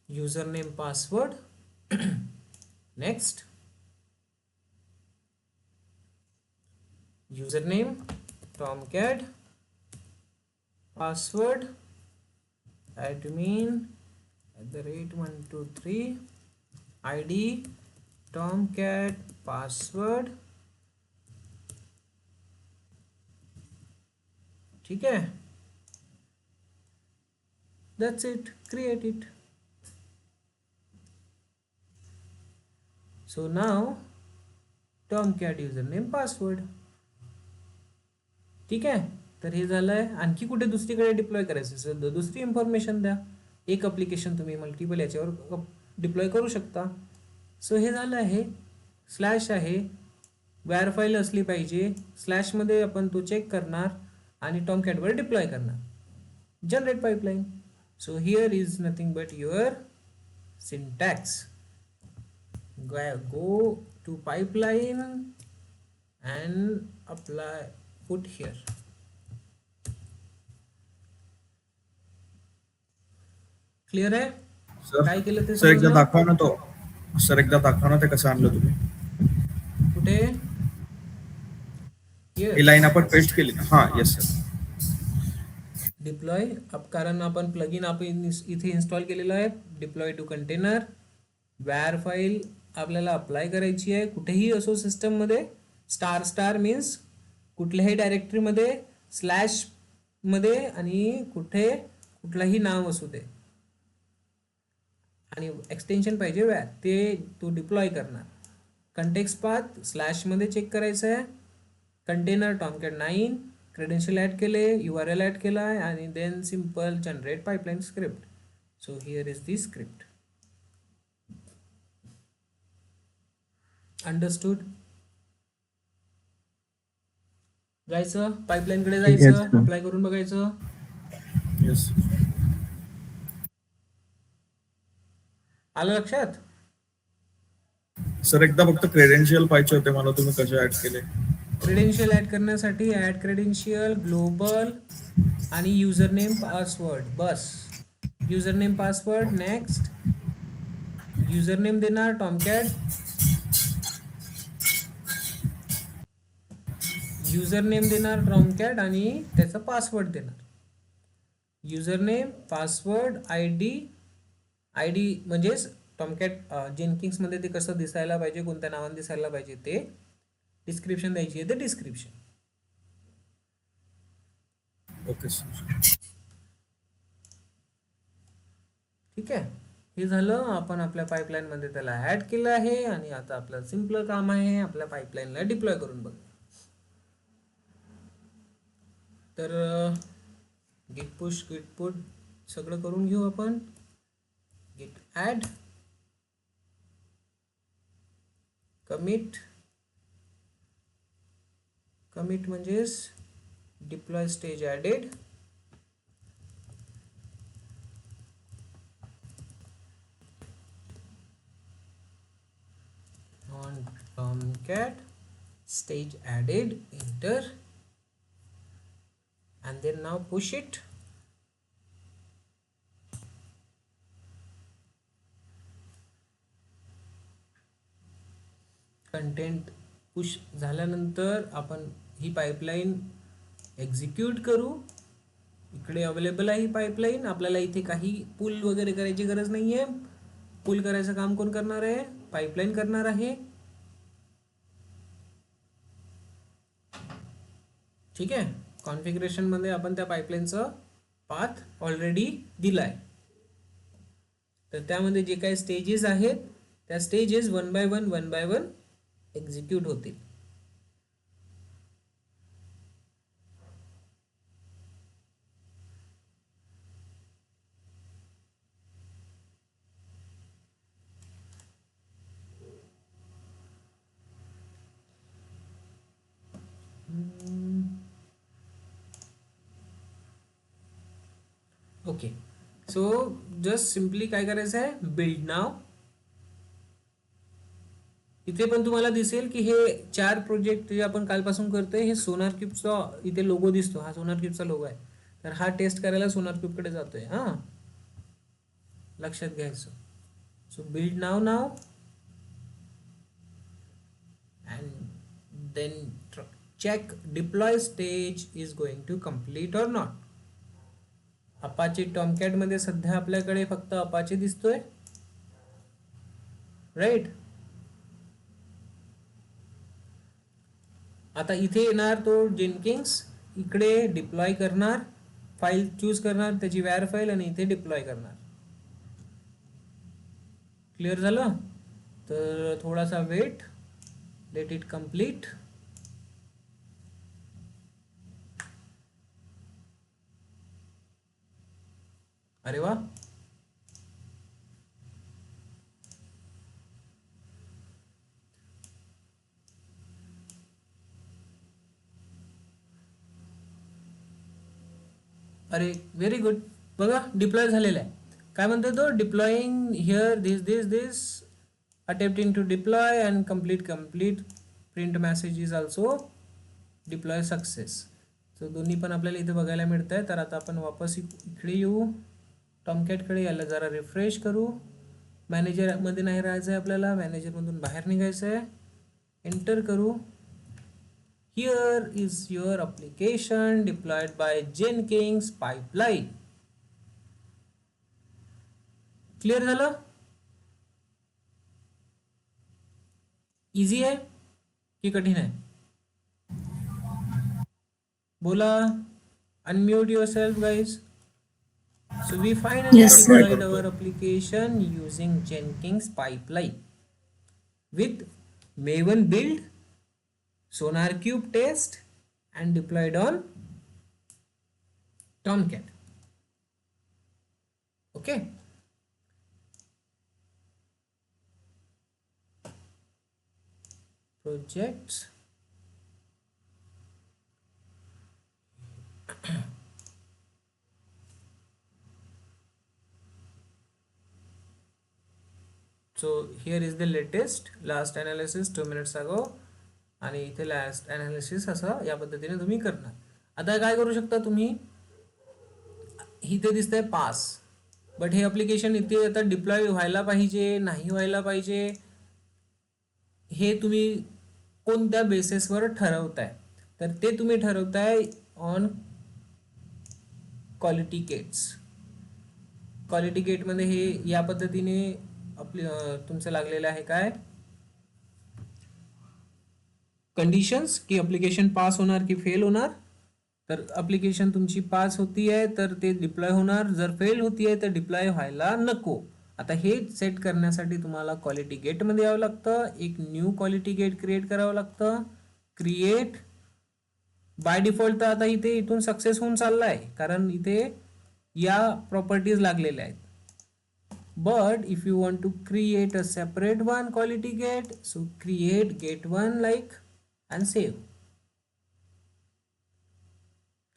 username, password. Next, username Tomcat, password admin@123, ID Tomcat, password. ठीक है, that's it, create it. So now Tomcat username password. ठीक आहे. तर हे झालंय. आणखी कुठे दुसरीकडे डिप्लॉय करायचं असेल तर दुसरी इन्फॉर्मेशन द्या. एक अप्लिकेशन तुम्ही मल्टिपल याच्यावर डिप्लॉय करू शकता. सो हे झालं आहे. स्लॅश आहे, वॅर फाईल असली पाहिजे, स्लॅशमध्ये आपण तो चेक करणार आणि टॉमकॅटवर डिप्लॉय करणार. Generate pipeline. So here is nothing but your syntax. Go to pipeline and apply, put here. Clear आहे? काय केलं ते सर एकदा समजलं? दाखवा ना तो. सर एकदा दाखवा ना ते कसं आणलं तुम्ही. कुठे? ही लाईन आपण पेस्ट केली ना. हा येस सर. डिप्लॉय कारण आपण प्लगइन आपण इथे इन्स्टॉल केलेलं आहे. Deploy to container. War file आपल्याला अप्लाय करायची आहे कुठेही असो सिस्टममध्ये. स्टार मीन्स कुठल्याही डायरेक्टरीमध्ये, स्लॅश मध्ये, आणि कुठलाही नाव असू दे, आणि एक्सटेन्शन पाहिजे वॅर, ते तो डिप्लॉय करणार. कंटेक्स्ट पाथ स्लॅशमध्ये चेक करायचं आहे. कंटेनर टॉमकॅट 9 क्रेडेन्शियल ॲड केले, URL ॲड केला आहे, आणि then simple generate pipeline script. So here is the script. Understood? जायचं पाईपलाईनकडे, जायचं अप्लाय करून बघायचं. येस आलं लक्षात? सर एकदा फक्त क्रेडेन्शियल पाहिजे होते मला, तुम्ही कसे ऍड केले? क्रेडेन्शियल ॲड करण्यासाठी ॲड क्रेडेन्शियल, ग्लोबल आणि युजर नेम पासवर्ड. बस. Username password. Next. Username देणार टॉमकॅट, युजर नेम देणार टॉमकॅट, आणि त्याचा पासवर्ड देणार. युजर नेम, पासवर्ड, आयडी म्हणजेच टॉमकॅट जेनकिंग्समध्ये ते कसं दिसायला पाहिजे, कोणत्या नावाने दिसायला पाहिजे ते. डिस्क्रिप्शन द्यायची आहे ते डिस्क्रिप्शन. Okay sir. ठीक आहे. हे झालं. आपण आपल्या पाईपलाईनमध्ये त्याला ॲड केलं आहे, आणि आता आपलं सिम्पल काम आहे आपल्या पाईपलाईनला डिप्लॉय करून बघ. तर गिट पुश, गिट पुट सगळं करून घेऊ आपण. गिट ॲड, कमिट म्हणजेच deploy stage added, on Tomcat stage added, enter, and then now push it. Content push झाल्यानंतर आपण ही पाईपलाईन एक्झिक्यूट करू. इकडे अवेलेबल आहे ही पाईपलाईन. आपल्याला इथे काही पुल वगैरे करायची गरज नाही आहे. पुल करायचं काम कोण करणार आहे? पाईपलाईन करणार आहे. ठीक आहे. कॉन्फिगरेशन मध्ये आपण त्या पाईपलाईनचा पाथ ऑलरेडी दिलाय. तर त्यामध्ये जे काही स्टेजेस आहेत त्या stages one by one execute होतील. ओके. सो जस्ट सिम्पली काय करायचं आहे? बिल्ड नाव. इथे पण तुम्हाला दिसेल की हे 4 प्रोजेक्ट जे आपण कालपासून करतोय हे सोनार क्यूबचा इथे लोगो दिसतो. हा सोनार क्यूबचा लोगो आहे. तर हा टेस्ट करायला सोनार क्यूब कडे जातोय. हा लक्षात घ्यायचं. So build now and then check deploy stage is going to complete or not. Apache Tomcat मध्ये सध्या आपल्याकडे फक्त अपाचे दिसतोय, राईट. आता इथे येणार तो जेनकिंग्स, इकडे डिप्लॉय करणार, फाईल चूज करणार, त्याची वॅर फाईल, आणि इथे डिप्लॉय करणार. क्लिअर झालं? तर थोडासा वेट, लेट इट कंप्लीट. अरे वा, अरे व्हेरी गुड. बघा डिप्लॉय झालेला आहे. काय म्हणतो तो, deploying here this attempting to deploy and complete print message is also deploy success. So दोन्ही पण आपल्याला इथे बघायला मिळत आहे. तर आता आपण वापस इकडे येऊ, टॉमकॅटकडे. याला जरा रिफ्रेश करू. मॅनेजरमध्ये नाही राहायचं आहे आपल्याला, मॅनेजरमधून बाहेर निघायचं आहे. एंटर करू. Here is your application deployed by Jenkins pipeline. Clear झालं? इझी आहे की कठीण आहे? बोला. Unmute yourself, guys. So we finally Yes, sir. deployed our application using Jenkins pipeline with Maven build, SonarQube test, and deployed on Tomcat. Okay. Projects. So here is the latest last analysis 2 minutes ago. आणि इथे last analysis असं या पद्धतीने तुम्ही करणार. आता काय करू शकता तुम्ही, इथे दिसतंय पास, बट हे ॲप्लिकेशन इथे आता डिप्लॉय व्हायला पाहिजे नाही व्हायला पाहिजे हे तुम्ही कोणत्या बेसिसवर ठरवताय. तर ते तुम्ही ठरवताय ऑन क्वालिटी गेट्स. क्वालिटी गेटमध्ये हे या पद्धतीने तुमचं लागलेलं आहे काय कंडिशन्स, की ॲप्लिकेशन पास होणार की फेल होणार. तर ॲप्लिकेशन तुमची पास होती आहे तर ते डिप्लॉय होणार, जर फेल होती आहे तर डिप्लॉय व्हायला नको. आता हे सेट करण्यासाठी तुम्हाला क्वालिटी गेटमध्ये यावं लागतं. एक न्यू क्वालिटी गेट क्रिएट करावं लागतं. क्रिएट बाय डिफॉल्ट तर आता इथे इथून सक्सेस होऊन चालला आहे कारण इथे या प्रॉपर्टीज लागलेल्या आहेत. But if you want to create a separate one quality gate, so create gate one like and save.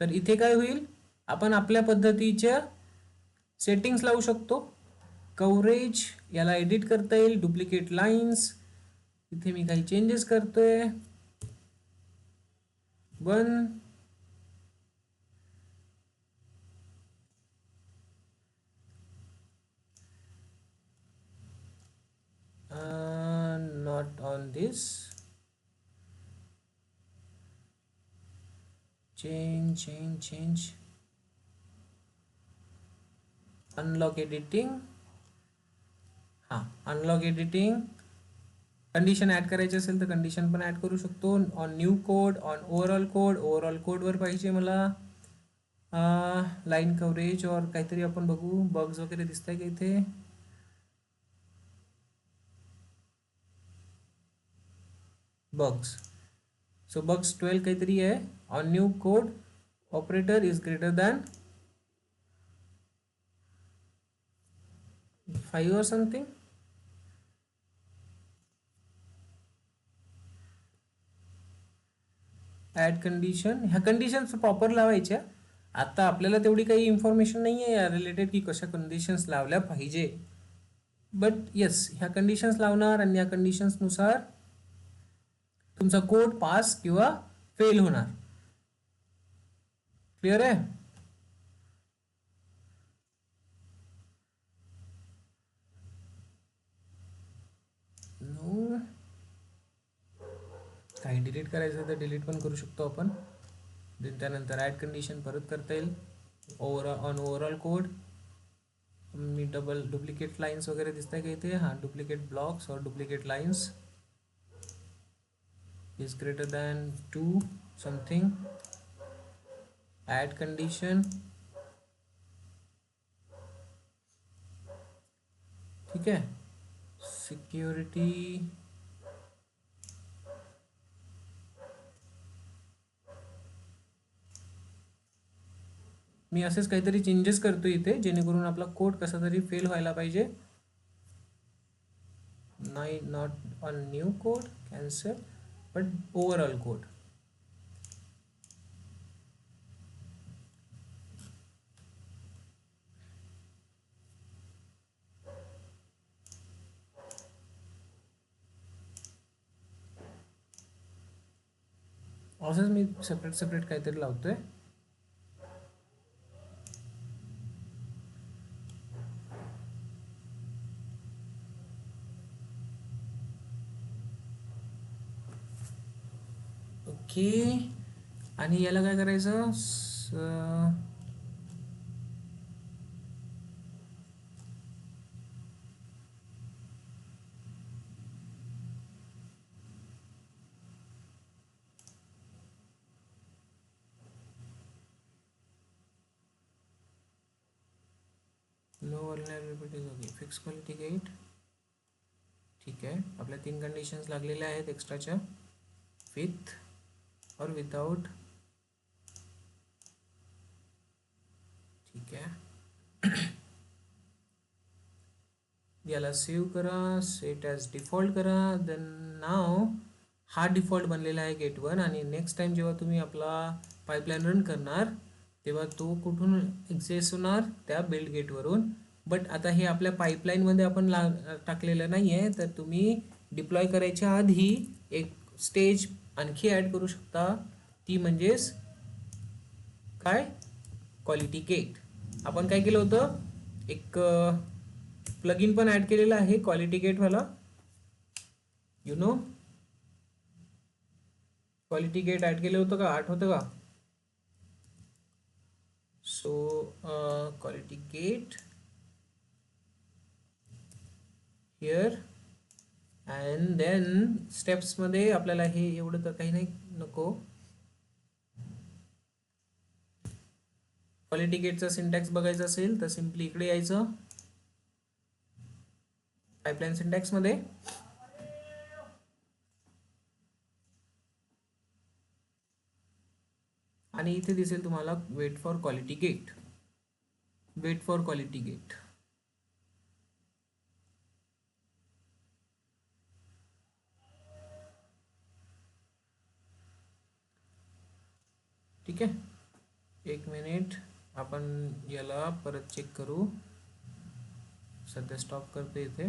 तर इथे काय होईल, आपण आपल्या पद्धतीच्या सेटिंग्स लावू शकतो. कव्हरेज याला एडिट करता येईल. डुप्लिकेट लाईन्स इथे मी काही चेंजेस करतोय. 1 not on this. Change. Unlock editing. Unlock editing. Condition add करायची असेल तर कंडिशन पण ऍड करू शकतो. On new code, on overall कोडवर पाहिजे मला. लाईन कव्हरेज और काहीतरी आपण बघू. बग्स वगैरे दिसत आहे का इथे. बग्स. सो बग्स 12 काहीतरी आहे. On new code operator is greater than 5 or something. Add condition. ह्या कंडिशन्स प्रॉपर लावायच्या. आता आपल्याला तेवढी काही इन्फॉर्मेशन नाही आहे या रिलेटेड की कशा कंडिशन्स लावल्या पाहिजे, बट येस ह्या कंडिशन्स लावणार आणि या कंडिशन्सनुसार तुमचा कोड पास किंवा फेल होणार. क्लिअर आहे. नो काही डिलीट करायचं तर डिलीट पण करू शकतो आपण. त्यानंतर ॲड कंडिशन परत करता येईल. ओव्हरऑल कोड मी डुप्लिकेट लाईन्स वगैरे दिसत आहे का इथे. डुप्लिकेट ब्लॉक्स और duplicate lines is greater than 2 something. Add condition. ठीक है. Security मी असेच काहीतरी चेंजेस करतो इथे जेणेकरून आपला कोड कसा तरी फेल व्हायला पाहिजे. नाही not on new code cancel but overall code. असंच मी सेपरेट सेपरेट काहीतरी लावतोय. ओके, आणि याला काय करायचं, no vulnerabilities. Okay, fix quality gate. ठीक आहे, आपल्या 3 कंडिशन्स लागलेल्या आहेत एक्स्ट्राच्या, विथ और विदाउट. ठीक आहे, याला सेव्ह करा, सेट ॲज डिफॉल्ट करा. देन नाव हा डिफॉल्ट बनलेला आहे गेट 1, आणि नेक्स्ट टाइम जेव्हा तुम्ही आपला पाईपलाईन रन करणार तेव्हा तो कुठून एक्सेस होणार, त्या बिल्ड गेटवरून. बट आता हे आपल्या पाईपलाईनमध्ये आपण टाकलेलं नाही आहे, तर तुम्ही डिप्लॉय करायच्या आधी एक स्टेज आणखी ॲड करू शकता, ती म्हणजेच काय, क्वालिटी गेट. आपण काय केलं होतं, एक प्लगइन पण ॲड केलेला आहे क्वालिटी गेटवाला, you know. Quality gate add केलं होतं का, आठवतं का? So quality gate here, and then स्टेप्समध्ये आपल्याला हे एवढं तर काही नाही नको. क्वालिटी गेटचा सिंटॅक्स बघायचा असेल तर सिम्पली इकडे यायचं पाईपलाईन सिंटॅक्समध्ये, आणि इथे दिसेल तुम्हाला wait for quality gate, wait for quality gate. ठीक आहे, 1 मिनिट, आपण याला परत चेक करू. सध्या स्टॉप करतो इथे.